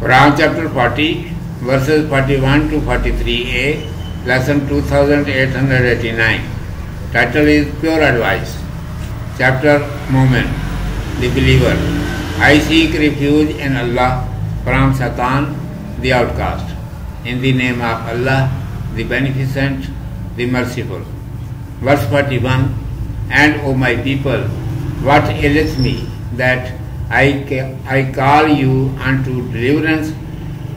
Quran chapter 40 verses 41 to 43a, lesson 2889. Title is Pure Advice. Chapter Moment. The Believer. I seek refuge in Allah from Satan, the outcast. In the name of Allah, the Beneficent, the Merciful. Verse 41. And O my people, what aileth me that I call you unto deliverance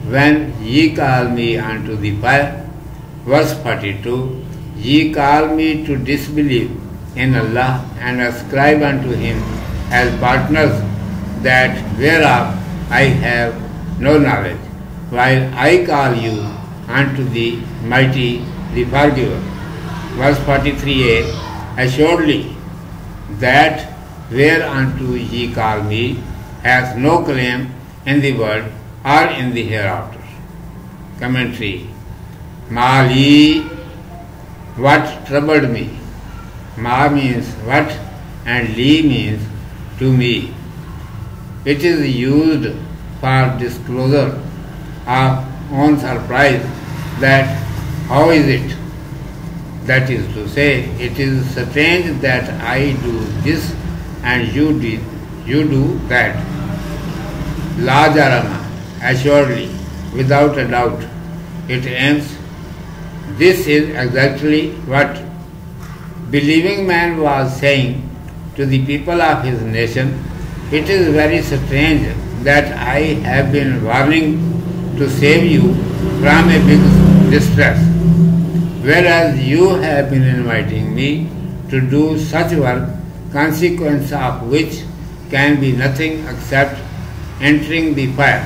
when ye call me unto the fire? Verse 42. Ye call me to disbelieve in Allah and ascribe unto Him as partners that whereof I have no knowledge, while I call you unto the Mighty, the Forgiver. Verse 43a. Assuredly, that whereunto ye call me has no claim in the world or in the hereafter. Commentary. Mali, what troubled me? Ma means what and li means to me. It is used for disclosure of own surprise that how is it? That is to say, it is strange that I do this and you do that. La jarama, assuredly, without a doubt, it aims. This is exactly what believing man was saying to the people of his nation. It is very strange that I have been warning to save you from a big distress, whereas you have been inviting me to do such work, consequence of which can be nothing except entering the fire.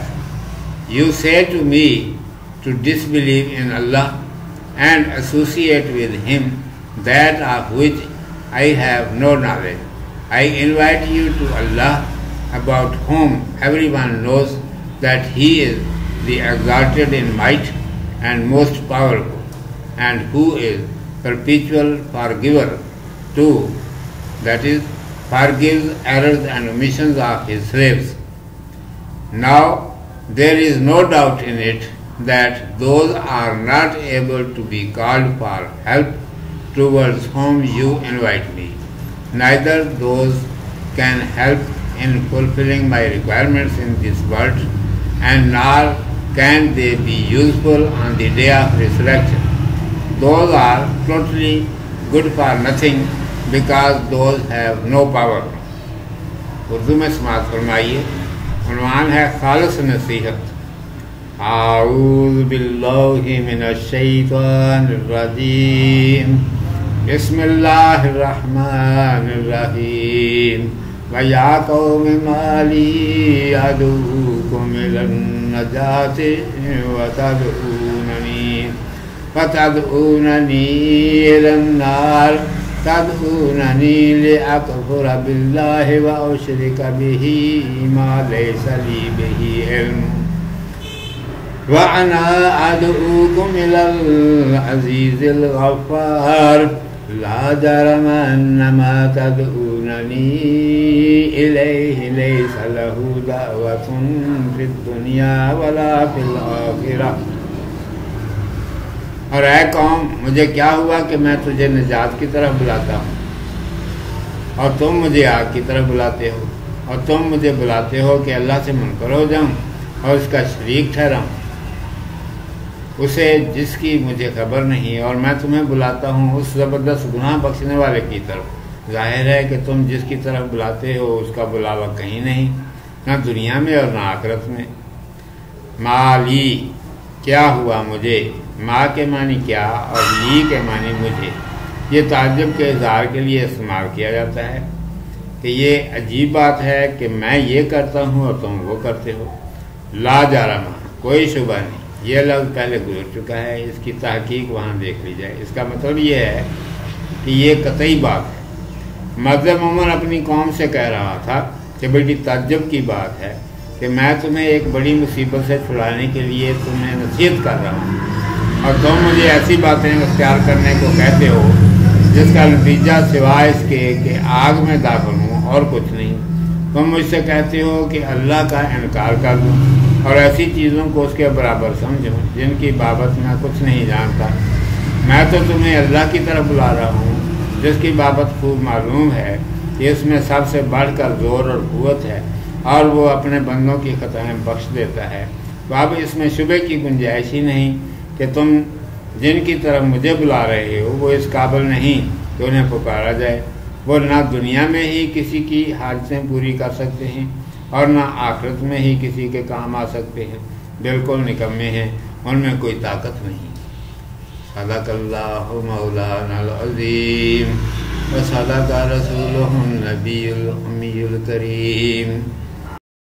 You say to me to disbelieve in Allah and associate with Him that of which I have no knowledge. I invite you to Allah, about whom everyone knows that He is the exalted in might and most powerful, and who is perpetual forgiver too, that is, forgives errors and omissions of his slaves. Now, there is no doubt in it that those are not able to be called for help towards whom you invite me. Neither those can help in fulfilling my requirements in this world, and nor can they be useful on the day of resurrection. Those are totally good for nothing because those have no power. Urdu میں سماعت فرمائیے. عنوان ہے خالص نصیحت. اعوذ باللہ من الشیطان الرجیم. بسم اللہ الرحمن الرحیم. وَيَا قَوْمِ مَا لِي أَدْعُوكُمْ إِلَى النَّجَاةِ وَتَدْعُونَنِي إِلَى النَّارِ تدعونني لأكفر بالله وأشرك به ما ليس لي به علم وأنا أدعوكم إلى العزيز الغفار لا جرم أن ما تدعونني إليه ليس له دعوة في الدنيا ولا في الآخرة. اور اے قوم، مجھے کیا ہوا کہ میں تجھے نجات کی طرف بلاتا ہوں اور تم مجھے آگ کی طرف بلاتے ہو، اور تم مجھے بلاتے ہو کہ اللہ سے منکر ہو جاؤں اور اس کا شریک ٹھہراؤں اسے جس کی مجھے خبر نہیں، اور میں تمہیں بلاتا ہوں اس زبردست گناہ بخشنے والے کی طرف. ظاہر ہے کہ تم جس کی طرف بلاتے ہو اس کا بلاوا کہیں نہیں، نہ دنیا میں اور نہ آخرت میں. مالی، کیا ہوا مجھے. ماں کے معنی کیا اور لی کے معنی مجھے. یہ تعجب کے اظہار کے لیے استعمال کیا جاتا ہے کہ یہ عجیب بات ہے کہ میں یہ کرتا ہوں اور تم وہ کرتے ہو. لا جارما، کوئی شبہ نہیں. یہ لفظ پہلے گزر چکا ہے، اس کی تحقیق وہاں دیکھ لی جائے. اس کا مطلب یہ ہے کہ یہ قطعی بات ہے. مذہب عمر اپنی قوم سے کہہ رہا تھا کہ بڑی تعجب کی بات ہے کہ میں تمہیں ایک بڑی مصیبت سے چھڑانے کے لیے تمہیں نصیحت کر رہا ہوں اور تم مجھے ایسی باتیں اختیار کرنے کو کہتے ہو جس کا نتیجہ سوائے اس کے کہ آگ میں داخل ہوں اور کچھ نہیں. तुम मुझसे कहते हो कि अल्लाह का इनकार कर दूँ और ऐसी चीज़ों को उसके बराबर समझूँ जिनकी बाबत मैं कुछ नहीं जानता। मैं तो तुम्हें अल्लाह की तरफ बुला रहा हूँ जिसकी बाबत खूब मालूम है कि इसमें सबसे बढ़कर ज़ोर और क़ुव्वत है और वो अपने बंदों की खताएँ बख्श देता है। तो अब इसमें शुबे की गुंजाइश ही नहीं कि तुम जिनकी तरफ मुझे बुला रहे हो वो इस काबिल नहीं कि उन्हें पुकारा जाए। वो ना दुनिया में ही किसी की हाजतें पूरी कर सकते हैं और ना आखिरत में ही किसी के काम आ सकते हैं। बिल्कुल निकम्मे हैं, उनमें कोई ताकत नहीं। सदक़ल्लाहु मौलानल अज़ीम व सदक़ रसूलुहुन नबियुल उम्मियुल करीम।